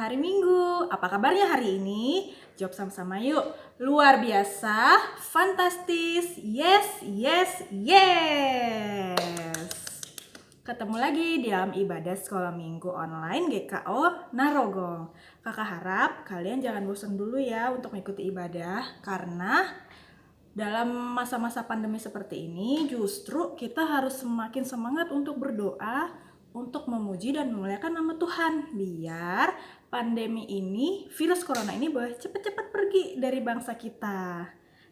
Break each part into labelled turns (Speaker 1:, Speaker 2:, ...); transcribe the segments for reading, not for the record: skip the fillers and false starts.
Speaker 1: hari Minggu. Apa kabarnya hari ini? Jawab sama-sama yuk. Luar biasa, fantastis, yes, yes, yes. Ketemu lagi di dalam ibadah sekolah minggu online GKO Narogong. Kakak harap kalian jangan bosan dulu ya untuk mengikuti ibadah, karena dalam masa-masa pandemi seperti ini justru kita harus semakin semangat untuk berdoa, untuk memuji dan memuliakan nama Tuhan, biar pandemi ini, virus corona ini boleh cepat-cepat pergi dari bangsa kita.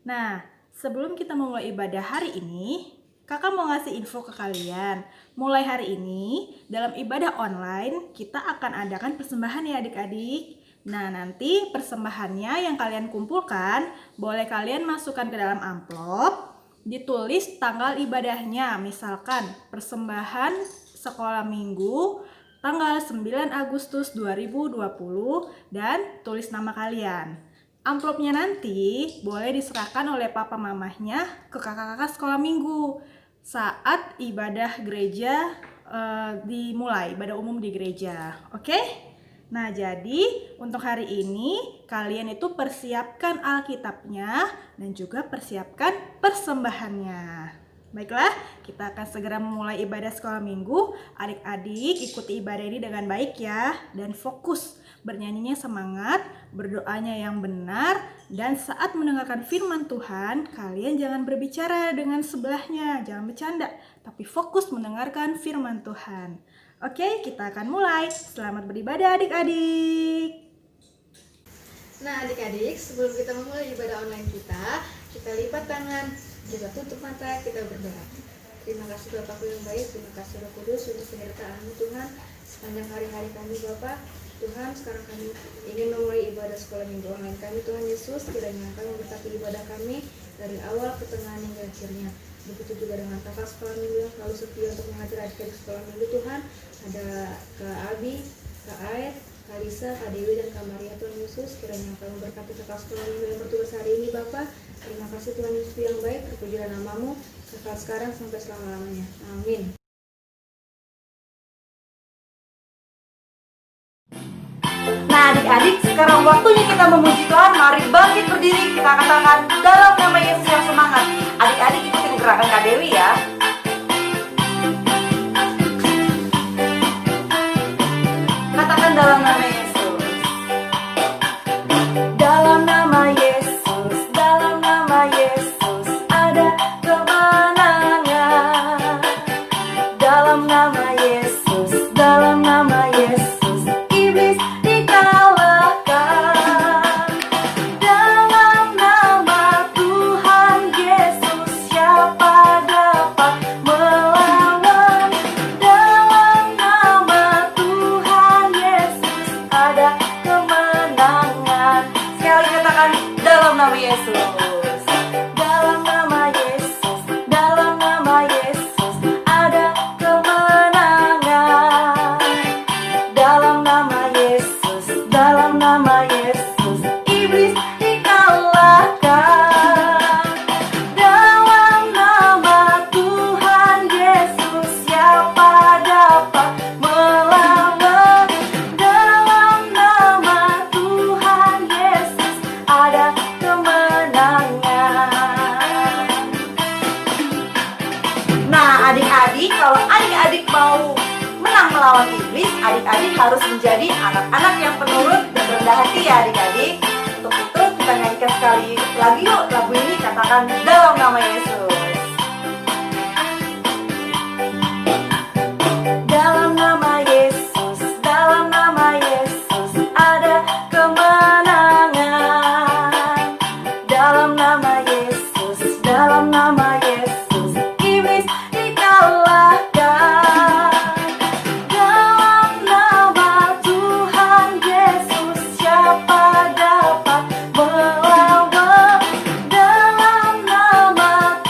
Speaker 1: Nah, sebelum kita memulai ibadah hari ini, kakak mau ngasih info ke kalian. Mulai hari ini, dalam ibadah online, kita akan adakan persembahan ya adik-adik. Nah, nanti persembahannya yang kalian kumpulkan, boleh kalian masukkan ke dalam amplop, ditulis tanggal ibadahnya, misalkan persembahan sekolah minggu tanggal 9 Agustus 2020 dan tulis nama kalian. Amplopnya nanti boleh diserahkan oleh papa mamahnya ke kakak-kakak sekolah minggu saat ibadah gereja dimulai, ibadah umum di gereja. Oke? Nah, jadi untuk hari ini kalian itu persiapkan Alkitabnya dan juga persiapkan persembahannya. Baiklah, kita akan segera memulai ibadah sekolah minggu. Adik-adik ikuti ibadah ini dengan baik ya, dan fokus bernyanyinya semangat, berdoanya yang benar, dan saat mendengarkan firman Tuhan, kalian jangan berbicara dengan sebelahnya, jangan bercanda, tapi fokus mendengarkan firman Tuhan. Oke, kita akan mulai. Selamat beribadah adik-adik.
Speaker 2: Nah adik-adik, sebelum kita memulai ibadah online kita lipat tangan, kita tutup mata, kita berdoa. Terima kasih Bapakku yang baik, terima kasih Roh Kudus untuk penyertaan-Mu Tuhan sepanjang hari-hari kami Bapak. Tuhan, sekarang kami ingin memulai ibadah sekolah minggu online kami. Tuhan Yesus, kiranya Engkau memberkati ibadah kami dari awal ke tengah hingga akhirnya. Begitu juga dengan kakak sekolah minggu yang selalu setia untuk mengajar adik-adik sekolah minggu Tuhan. Ada Kak Abi, Kak Aed, Kak Lisa, Kak Dewi, dan Kak Maria. Tuhan Yesus, kiranya Engkau memberkati kakak sekolah minggu yang bertugas hari ini Bapak. Terima kasih Tuhan Yesus yang baik, terpujilah nama-Mu kekal sekarang sampai selama-lamanya. Amin.
Speaker 3: Nah adik-adik, sekarang waktunya kita memuji Tuhan. Mari bangkit berdiri, kita katakan dalam nama Yesus yang semangat. Adik-adik ikutin gerakan Kak Dewi ya. Katakan dalam nama Yesus. Dalam nama Yesus, dalam nama Yesus ada kemenangan. Dalam nama Yesus, dalam nama Yesus iblis dikalahkan. Dalam nama Tuhan Yesus siapa dapat melawan? Dalam nama Tuhan Yesus ada kemenangan. Sekali katakan dalam nama Yesus. Dalam nama Yesus, dalam nama Yesus ada kemenangan. Dalam nama Yesus, dalam nama Yesus iblis dikalahkan. Dalam nama Tuhan Yesus siapa dapat melawan? Dalam nama Tuhan Yesus ada kemenangan. Nah adik-adik, kalau adik-adik mau menang melawan iblis, adik-adik harus menjadi anak-anak yang penurut dan rendah hati ya adik-adik. Untuk itu kita nyanyikan sekali lagi yuk lagu ini, katakan dalam nama Yesus. Dalam nama Yesus, dalam nama Yesus ada kemenangan. Dalam nama Yesus, dalam nama Yesus iblis dikalahkan. Dalam nama Tuhan Yesus siapa dapat melawan? Dalam nama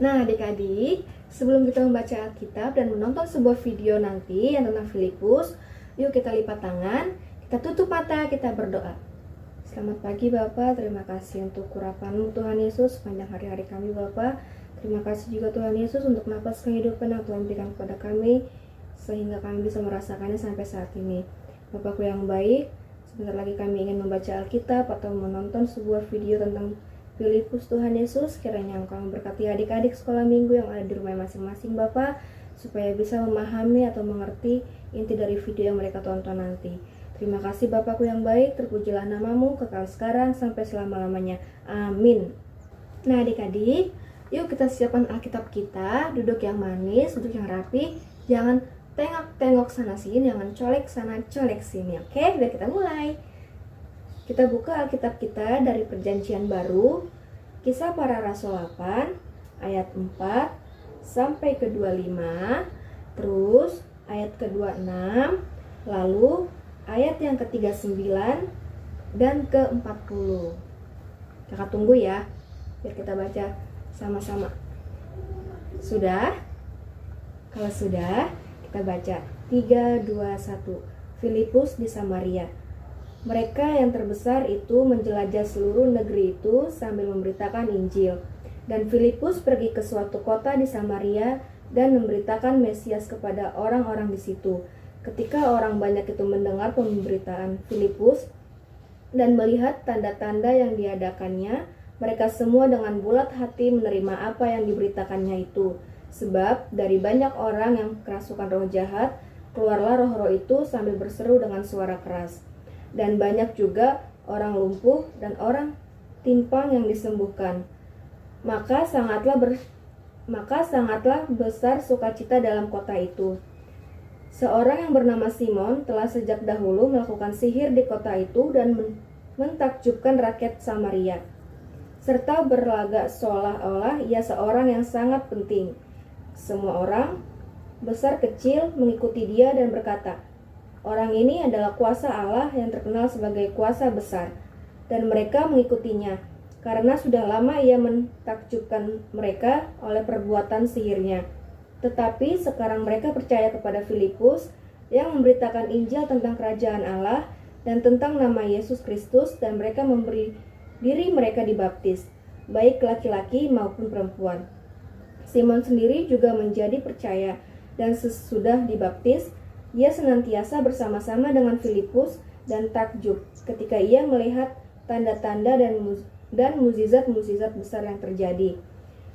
Speaker 2: Nah, adik-adik, sebelum kita membaca Alkitab dan menonton sebuah video nanti yang tentang Filipus, yuk kita lipat tangan, kita tutup mata, kita berdoa. Selamat pagi Bapak, terima kasih untuk urapan-Mu Tuhan Yesus sepanjang hari-hari kami Bapak. Terima kasih juga Tuhan Yesus untuk napas kehidupan yang Tuhan berikan kepada kami, sehingga kami bisa merasakannya sampai saat ini. Bapakku yang baik, sebentar lagi kami ingin membaca Alkitab atau menonton sebuah video tentang Filipus Tuhan Yesus. Kiranya Engkau memberkati adik-adik sekolah minggu yang ada di rumah masing-masing Bapak, supaya bisa memahami atau mengerti inti dari video yang mereka tonton nanti. Terima kasih Bapakku yang baik, terpujilah nama-Mu kekal sekarang sampai selama-lamanya. Amin. Nah adik-adik, yuk kita siapkan Alkitab kita, duduk yang manis, duduk yang rapi, jangan tengok-tengok sana sini, jangan colek sana colek sini, oke? Biar kita mulai. Kita buka Alkitab kita dari Perjanjian Baru, Kisah Para Rasul 8, ayat 4 sampai ke 25, terus ayat ke 26, lalu ayat yang ke-39 dan ke-40. Kakak tunggu ya, biar kita baca sama-sama. Sudah? Kalau sudah, kita baca 3, 2, 1. Filipus di Samaria. Mereka yang terbesar itu menjelajah seluruh negeri itu sambil memberitakan Injil. Dan Filipus pergi ke suatu kota di Samaria dan memberitakan Mesias kepada orang-orang di situ. Ketika orang banyak itu mendengar pemberitaan Filipus dan melihat tanda-tanda yang diadakannya, mereka semua dengan bulat hati menerima apa yang diberitakannya itu. Sebab dari banyak orang yang kerasukan roh jahat, keluarlah roh-roh itu sambil berseru dengan suara keras. Dan banyak juga orang lumpuh dan orang timpang yang disembuhkan. Maka sangatlah besar sukacita dalam kota itu. Seorang yang bernama Simon telah sejak dahulu melakukan sihir di kota itu dan mentakjubkan rakyat Samaria, serta berlagak seolah-olah ia seorang yang sangat penting. Semua orang, besar kecil, mengikuti dia dan berkata, "Orang ini adalah kuasa Allah yang terkenal sebagai kuasa besar." Dan mereka mengikutinya, karena sudah lama ia mentakjubkan mereka oleh perbuatan sihirnya. Tetapi sekarang mereka percaya kepada Filipus yang memberitakan Injil tentang kerajaan Allah dan tentang nama Yesus Kristus, dan mereka memberi diri mereka dibaptis, baik laki-laki maupun perempuan. Simon sendiri juga menjadi percaya, dan sesudah dibaptis, ia senantiasa bersama-sama dengan Filipus dan takjub ketika ia melihat tanda-tanda dan mukjizat-mukjizat besar yang terjadi.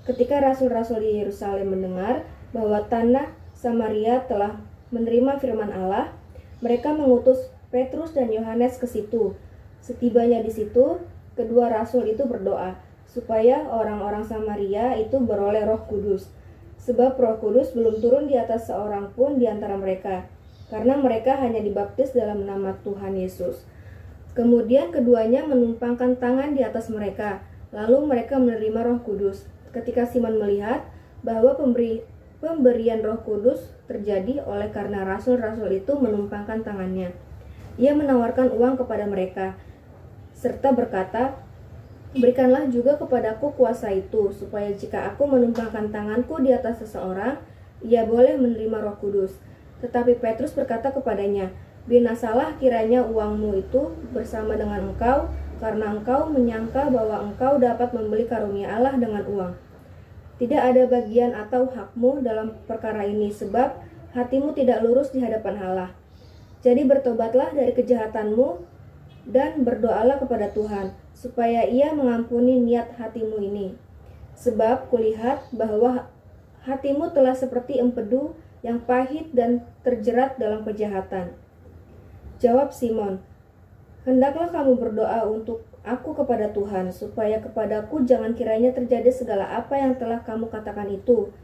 Speaker 2: Ketika rasul-rasul di Yerusalem mendengar bahwa tanah Samaria telah menerima firman Allah, mereka mengutus Petrus dan Yohanes ke situ. Setibanya di situ, kedua rasul itu berdoa supaya orang-orang Samaria itu beroleh Roh Kudus, sebab Roh Kudus belum turun di atas seorang pun di antara mereka, karena mereka hanya dibaptis dalam nama Tuhan Yesus. Kemudian keduanya menumpangkan tangan di atas mereka, lalu mereka menerima Roh Kudus. Ketika Simon melihat bahwa pemberian Roh Kudus terjadi oleh karena rasul-rasul itu menumpangkan tangannya, ia menawarkan uang kepada mereka, serta berkata, "Berikanlah juga kepadaku kuasa itu, supaya jika aku menumpangkan tanganku di atas seseorang, ia boleh menerima Roh Kudus." Tetapi Petrus berkata kepadanya, "Binasalah kiranya uangmu itu bersama dengan engkau, karena engkau menyangka bahwa engkau dapat membeli karunia Allah dengan uang. Tidak ada bagian atau hakmu dalam perkara ini, sebab hatimu tidak lurus di hadapan Allah. Jadi bertobatlah dari kejahatanmu dan berdoalah kepada Tuhan, supaya Ia mengampuni niat hatimu ini. Sebab kulihat bahwa hatimu telah seperti empedu yang pahit dan terjerat dalam kejahatan." Jawab Simon, "Hendaklah kamu berdoa untuk aku kepada Tuhan, supaya kepadaku jangan kiranya terjadi segala apa yang telah kamu katakan itu."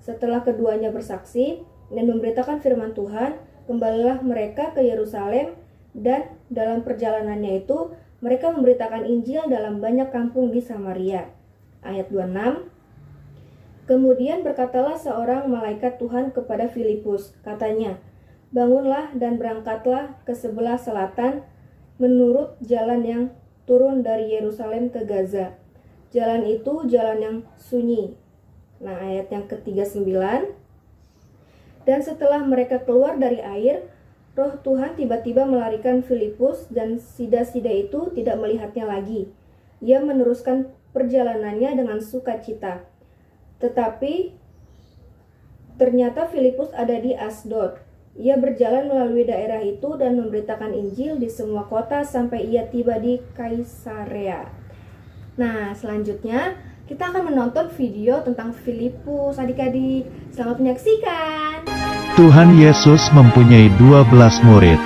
Speaker 2: Setelah keduanya bersaksi dan memberitakan firman Tuhan, kembalilah mereka ke Yerusalem, dan dalam perjalanannya itu mereka memberitakan Injil dalam banyak kampung di Samaria. Ayat 26. Kemudian berkatalah seorang malaikat Tuhan kepada Filipus, katanya, "Bangunlah dan berangkatlah ke sebelah selatan menurut jalan yang turun dari Yerusalem ke Gaza. Jalan itu jalan yang sunyi, Nah, ayat yang ke-39. Dan setelah mereka keluar dari air, Roh Tuhan tiba-tiba melarikan Filipus dan sida-sida itu tidak melihatnya lagi. Ia meneruskan perjalanannya dengan sukacita. Tetapi ternyata Filipus ada di Asdod. Ia berjalan melalui daerah itu dan memberitakan Injil di semua kota sampai ia tiba di Kaisarea. Nah, selanjutnya kita akan menonton video tentang Filipus, adik-adik. Selamat menyaksikan.
Speaker 4: Tuhan Yesus mempunyai 12 murid.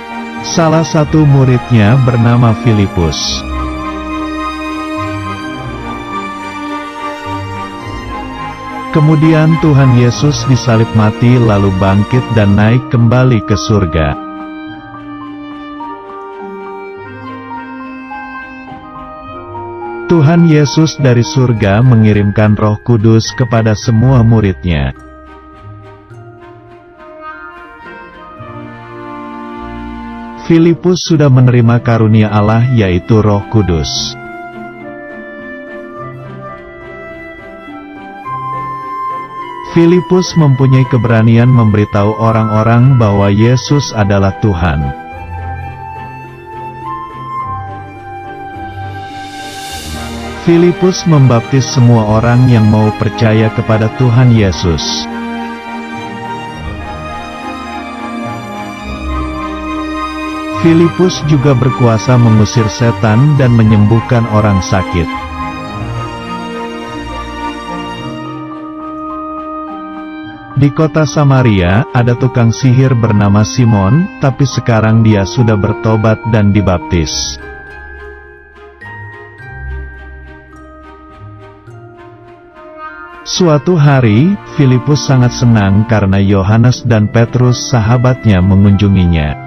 Speaker 4: Salah satu muridnya bernama Filipus. Kemudian Tuhan Yesus disalib mati lalu bangkit dan naik kembali ke surga. Tuhan Yesus dari surga mengirimkan Roh Kudus kepada semua murid-Nya. Filipus sudah menerima karunia Allah yaitu Roh Kudus. Filipus mempunyai keberanian memberitahu orang-orang bahwa Yesus adalah Tuhan. Filipus membaptis semua orang yang mau percaya kepada Tuhan Yesus. Filipus juga berkuasa mengusir setan dan menyembuhkan orang sakit. Di kota Samaria, ada tukang sihir bernama Simon, tapi sekarang dia sudah bertobat dan dibaptis. Suatu hari, Filipus sangat senang karena Yohanes dan Petrus sahabatnya mengunjunginya.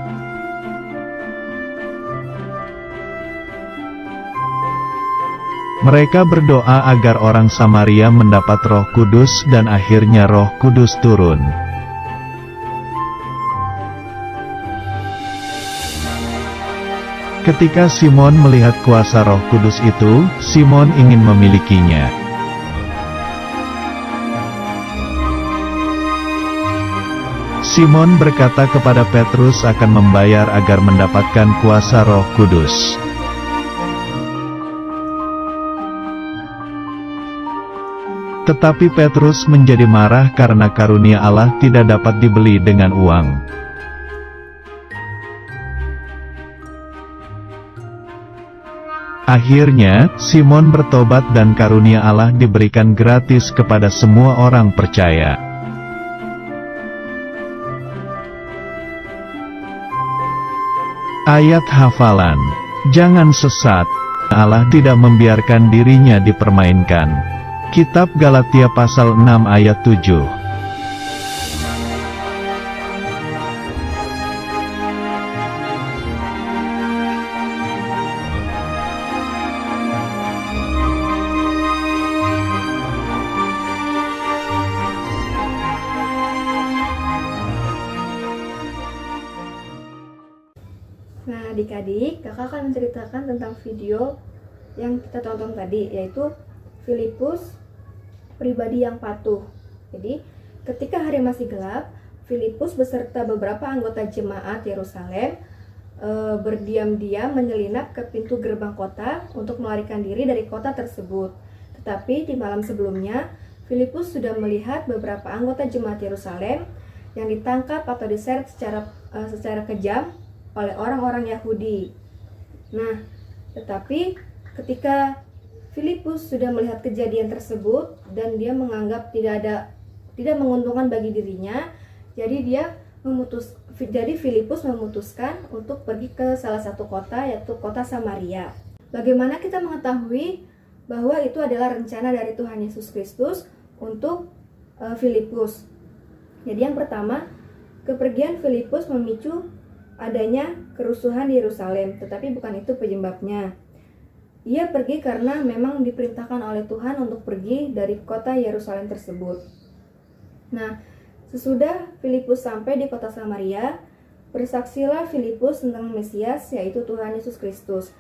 Speaker 4: Mereka berdoa agar orang Samaria mendapat Roh Kudus dan akhirnya Roh Kudus turun. Ketika Simon melihat kuasa Roh Kudus itu, Simon ingin memilikinya. Simon berkata kepada Petrus akan membayar agar mendapatkan kuasa Roh Kudus. Tetapi Petrus menjadi marah karena karunia Allah tidak dapat dibeli dengan uang. Akhirnya, Simon bertobat dan karunia Allah diberikan gratis kepada semua orang percaya. Ayat hafalan. Jangan sesat. Allah tidak membiarkan dirinya dipermainkan. Kitab Galatia pasal 6 ayat 7.
Speaker 2: Nah, adik-adik, kakak akan menceritakan tentang video yang kita tonton tadi, yaitu Filipus, pribadi yang patuh. Jadi, ketika hari masih gelap, Filipus beserta beberapa anggota jemaat Yerusalem berdiam-diam menyelinap ke pintu gerbang kota untuk melarikan diri dari kota tersebut. Tetapi di malam sebelumnya, Filipus sudah melihat beberapa anggota jemaat Yerusalem yang ditangkap atau diseret secara kejam oleh orang-orang Yahudi. Nah, tetapi ketika Filipus sudah melihat kejadian tersebut dan dia menganggap tidak menguntungkan bagi dirinya, jadi Filipus memutuskan untuk pergi ke salah satu kota, yaitu kota Samaria. Bagaimana kita mengetahui bahwa itu adalah rencana dari Tuhan Yesus Kristus untuk Filipus? Jadi yang pertama, kepergian Filipus memicu adanya kerusuhan di Yerusalem, tetapi bukan itu penyebabnya. Ia pergi karena memang diperintahkan oleh Tuhan untuk pergi dari kota Yerusalem tersebut. Nah, sesudah Filipus sampai di kota Samaria, bersaksilah Filipus tentang Mesias, yaitu Tuhan Yesus Kristus.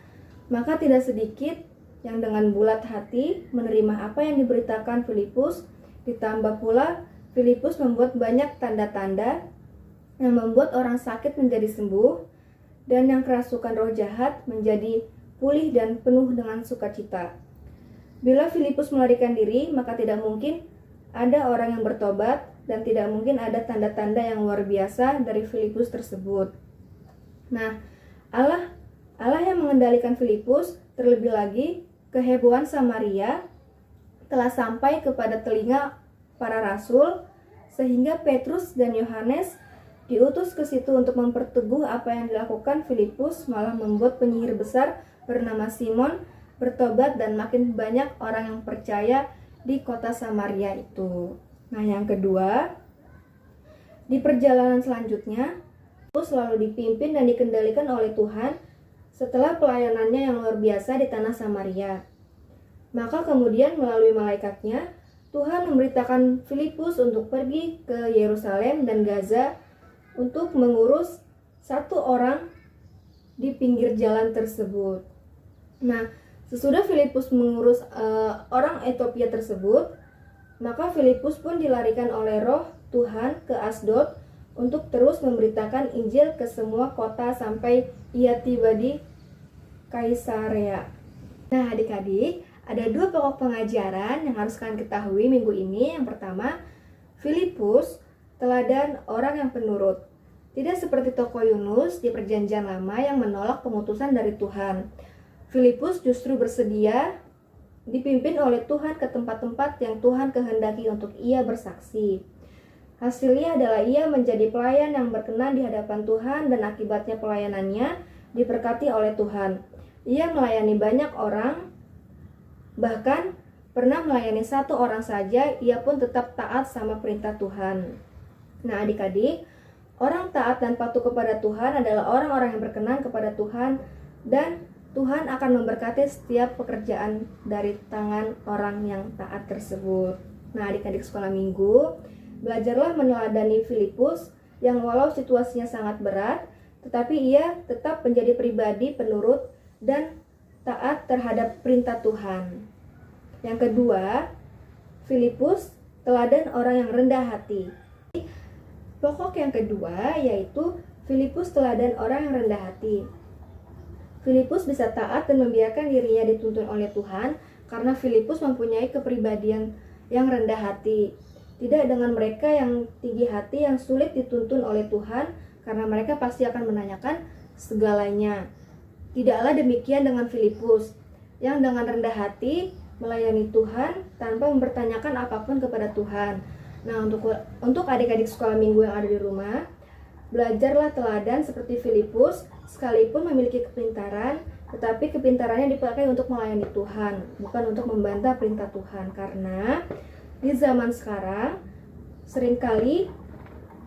Speaker 2: Maka tidak sedikit yang dengan bulat hati menerima apa yang diberitakan Filipus, Ditambah pula Filipus membuat banyak tanda-tanda yang membuat orang sakit menjadi sembuh dan yang kerasukan roh jahat menjadi pulih dan penuh dengan sukacita. Bila Filipus melarikan diri, maka tidak mungkin ada orang yang bertobat dan tidak mungkin ada tanda-tanda yang luar biasa dari Filipus tersebut. Nah, Allah yang mengendalikan Filipus, terlebih lagi kehebohan Samaria telah sampai kepada telinga para rasul, sehingga Petrus dan Yohanes diutus ke situ untuk memperteguh apa yang dilakukan Filipus, malah membuat penyihir besar bernama Simon bertobat dan makin banyak orang yang percaya di kota Samaria itu. Nah, yang kedua, di perjalanan selanjutnya, Filipus selalu dipimpin dan dikendalikan oleh Tuhan setelah pelayanannya yang luar biasa di tanah Samaria. Maka kemudian melalui malaikatnya, Tuhan memberitakan Filipus untuk pergi ke Yerusalem dan Gaza untuk mengurus satu orang di pinggir jalan tersebut. Nah, sesudah Filipus mengurus orang Ethiopia tersebut, maka Filipus pun dilarikan oleh roh Tuhan ke Asdod untuk terus memberitakan Injil ke semua kota sampai ia tiba di Kaisarea. Nah, adik-adik, ada dua pokok pengajaran yang harus kalian ketahui minggu ini. Yang pertama, Filipus teladan orang yang penurut. Tidak seperti tokoh Yunus di Perjanjian Lama yang menolak pengutusan dari Tuhan. Filipus justru bersedia dipimpin oleh Tuhan ke tempat-tempat yang Tuhan kehendaki untuk ia bersaksi. Hasilnya adalah ia menjadi pelayan yang berkenan di hadapan Tuhan dan akibatnya pelayanannya diberkati oleh Tuhan. Ia melayani banyak orang, bahkan pernah melayani satu orang saja, ia pun tetap taat sama perintah Tuhan. Nah, adik-adik, orang taat dan patuh kepada Tuhan adalah orang-orang yang berkenan kepada Tuhan, dan Tuhan akan memberkati setiap pekerjaan dari tangan orang yang taat tersebut. Nah, adik-adik sekolah minggu, belajarlah meneladani Filipus yang walau situasinya sangat berat, tetapi ia tetap menjadi pribadi penurut dan taat terhadap perintah Tuhan. Yang kedua, Filipus teladan orang yang rendah hati. Pokok yang kedua yaitu Filipus teladan orang yang rendah hati. Filipus bisa taat dan membiarkan dirinya dituntun oleh Tuhan karena Filipus mempunyai kepribadian yang rendah hati. Tidak dengan mereka yang tinggi hati yang sulit dituntun oleh Tuhan karena mereka pasti akan menanyakan segalanya. Tidaklah demikian dengan Filipus yang dengan rendah hati melayani Tuhan tanpa mempertanyakan apapun kepada Tuhan. Nah, untuk adik-adik sekolah minggu yang ada di rumah, belajarlah teladan seperti Filipus, sekalipun memiliki kepintaran, tetapi kepintarannya dipakai untuk melayani Tuhan, bukan untuk membantah perintah Tuhan. Karena di zaman sekarang, seringkali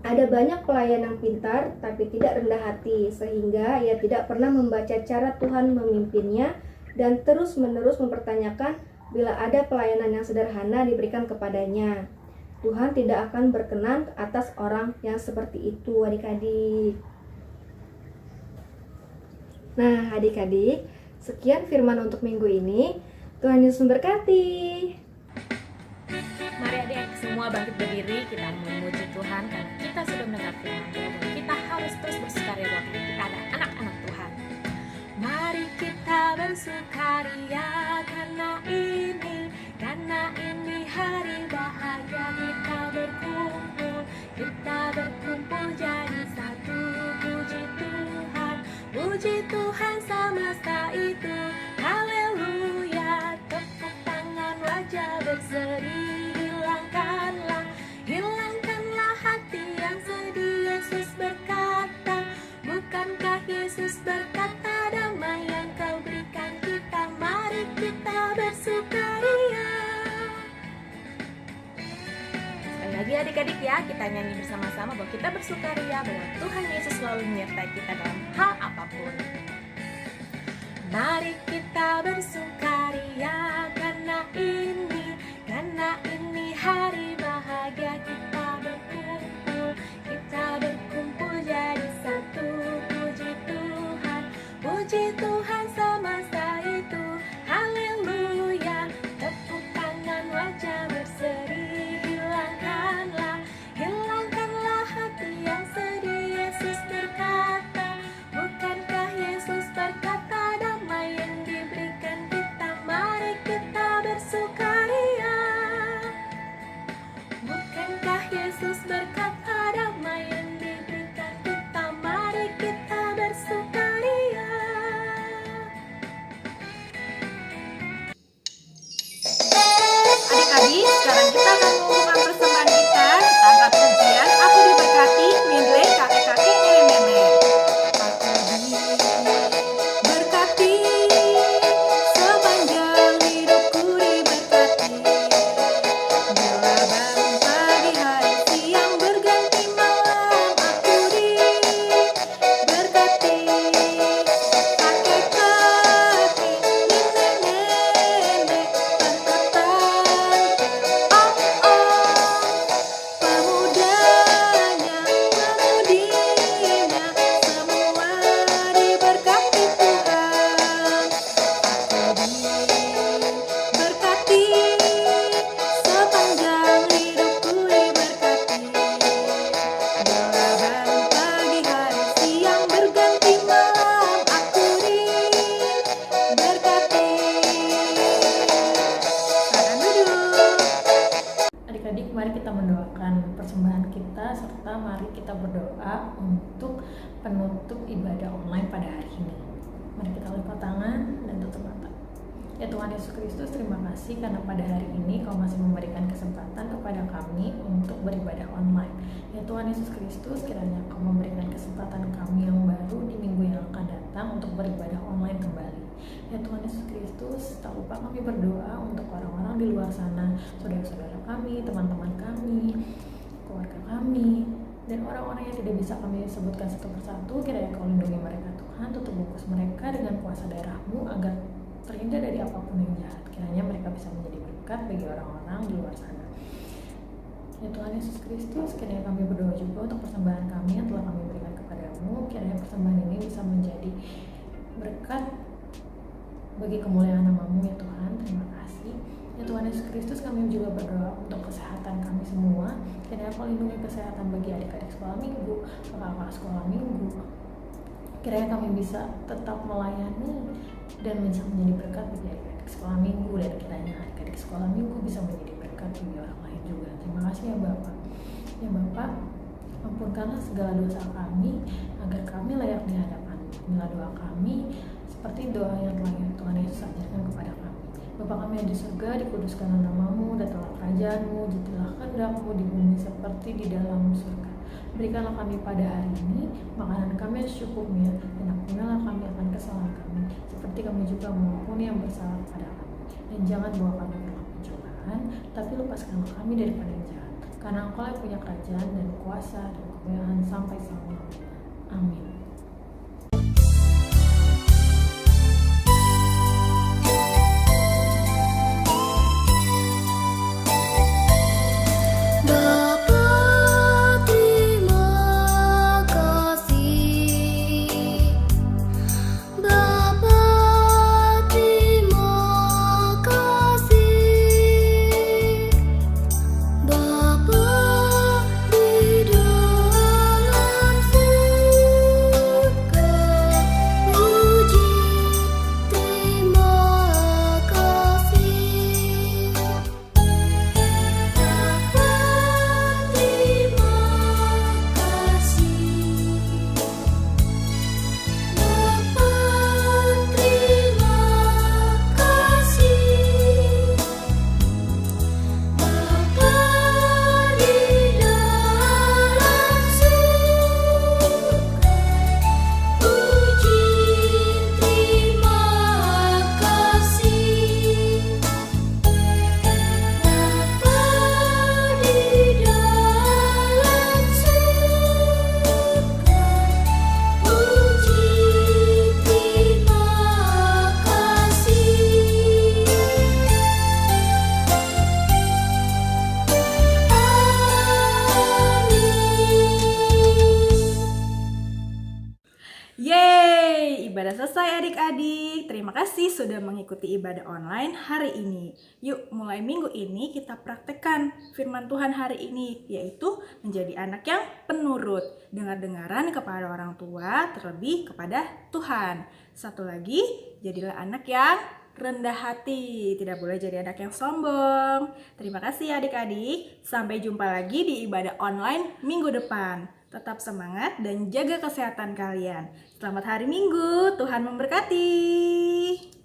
Speaker 2: ada banyak pelayan yang pintar, tapi tidak rendah hati, sehingga ia tidak pernah membaca cara Tuhan memimpinnya, dan terus-menerus mempertanyakan bila ada pelayanan yang sederhana diberikan kepadanya. Tuhan tidak akan berkenan atas orang yang seperti itu, adik-adik. Nah, adik-adik, sekian firman untuk minggu ini. Tuhan Yesus memberkati.
Speaker 1: Mari adik semua bangkit berdiri, kita memuji Tuhan karena kita sudah mendengar firman Tuhan. Kita harus terus bersukaria karena kita ada anak-anak Tuhan. Mari kita bersukaria karena ini hari bahagia, kita berkumpul jadi satu. Puji Tuhan semesta itu, haleluya. Tepuk tangan, wajah berseri, hilangkanlah hati yang sedih. Yesus berkata, bukankah Yesus berkata, damai yang kau berikan kita, mari kita bersukaria. Sekali lagi adik-adik ya, kita nyanyi bersama-sama bahwa kita bersukaria, bahwa Tuhan Yesus selalu menyertai kita dalam hal apapun. Mari kita bersukaria karena ini hari bahagia, kita berkumpul jadi satu. Puji Tuhan semesta itu, haleluya. Tepuk tangan, wajah berseri,
Speaker 5: Bukankah Yesus berkata damai yang diberikan kita, mari kita bersukaria.
Speaker 1: Adik-adik, sekarang kita akan mengumumkan persembahan kita. Kita angkat pujian, aku diberkati, medley kakek-kakek, nenek-nenek. Aku diberkati, sepanjang hidupku diberkati. Bila bangun pagi hari, siang berganti malam, aku diberkati. Kakek-kakek, nenek-nenek, pemudanya, pemudinya, semua diberkati Tuhan. Aku diberkati, sepanjang hidupku diberkati. Bila bangun pagi hari, siang berganti malam, aku diberkati. Silakan duduk.
Speaker 5: Adik-adik, mari kita mendoakan persembahan kita serta mari kita berdoa untuk penutup ibadah online pada hari ini. Mari kita lipat tangan dan tutup mata. Ya Tuhan Yesus Kristus, terima kasih karena pada hari ini Kau masih memberikan kesempatan kepada kami untuk beribadah online. Ya Tuhan Yesus Kristus, kiranya Kau memberikan kesempatan kami yang baru di minggu yang akan datang untuk beribadah online kembali. Ya Tuhan Yesus Kristus, tak lupa kami berdoa untuk orang-orang di luar sana, saudara-saudara kami, teman-teman kami, keluarga kami, dan orang-orang yang tidak bisa kami sebutkan satu persatu. Kiranya Kau lindungi mereka Tuhan, tutup bungkus mereka dengan kuasa darah-Mu agar terhindar dari apapun yang jahat. Kiranya mereka bisa menjadi berkat bagi orang-orang di luar sana. Ya Tuhan Yesus Kristus, kiranya kami berdoa juga untuk persembahan kami yang telah kami berikan kepadamu. Kiranya persembahan ini bisa menjadi berkat bagi kemuliaan nama-Mu ya Tuhan. Terima kasih. Ya Tuhan Yesus Kristus, kami juga berdoa untuk kesehatan kami semua. Kiranya Kau lindungi kesehatan bagi adik-adik sekolah minggu, kakak-kakak sekolah minggu. Kiranya kami bisa tetap melayani dan bisa menjadi berkat bagi adik-adik sekolah minggu, dan kiranya adik-adik sekolah minggu bisa menjadi berkat bagi orang lain juga. Terima kasih ya Bapak. Ya Bapak, ampunkanlah segala dosa kami agar kami layak di hadapan-Mu. Inilah doa kami seperti doa yang telah Tuhan Yesus ajarkan kepada kami. Bapa kami yang di surga, dikuduskanlah nama-Mu, datanglah kerajaan-Mu, jadilah kehendak-Mu di bumi seperti di dalam surga. Berikanlah kami pada hari ini makanan kami yang secukupnya, dan ampunilah kami akan kesalahan kami, seperti kami juga mengampuni yang bersalah kepada kami. Dan jangan bawa kami ke dalam pencobaan, tapi lepaskanlah kami daripada yang jahat. Karena Engkau yang punya kerajaan dan kuasa dan kemuliaan sampai selama-lamanya. Amin.
Speaker 1: Ibadah selesai adik-adik. Terima kasih sudah mengikuti ibadah online hari ini. Yuk, mulai minggu ini kita praktekkan firman Tuhan hari ini, yaitu menjadi anak yang penurut, dengar-dengaran kepada orang tua, terlebih kepada Tuhan. Satu lagi, jadilah anak yang rendah hati, tidak boleh jadi anak yang sombong. Terima kasih adik-adik, sampai jumpa lagi di ibadah online minggu depan. Tetap semangat dan jaga kesehatan kalian. Selamat hari Minggu, Tuhan memberkati.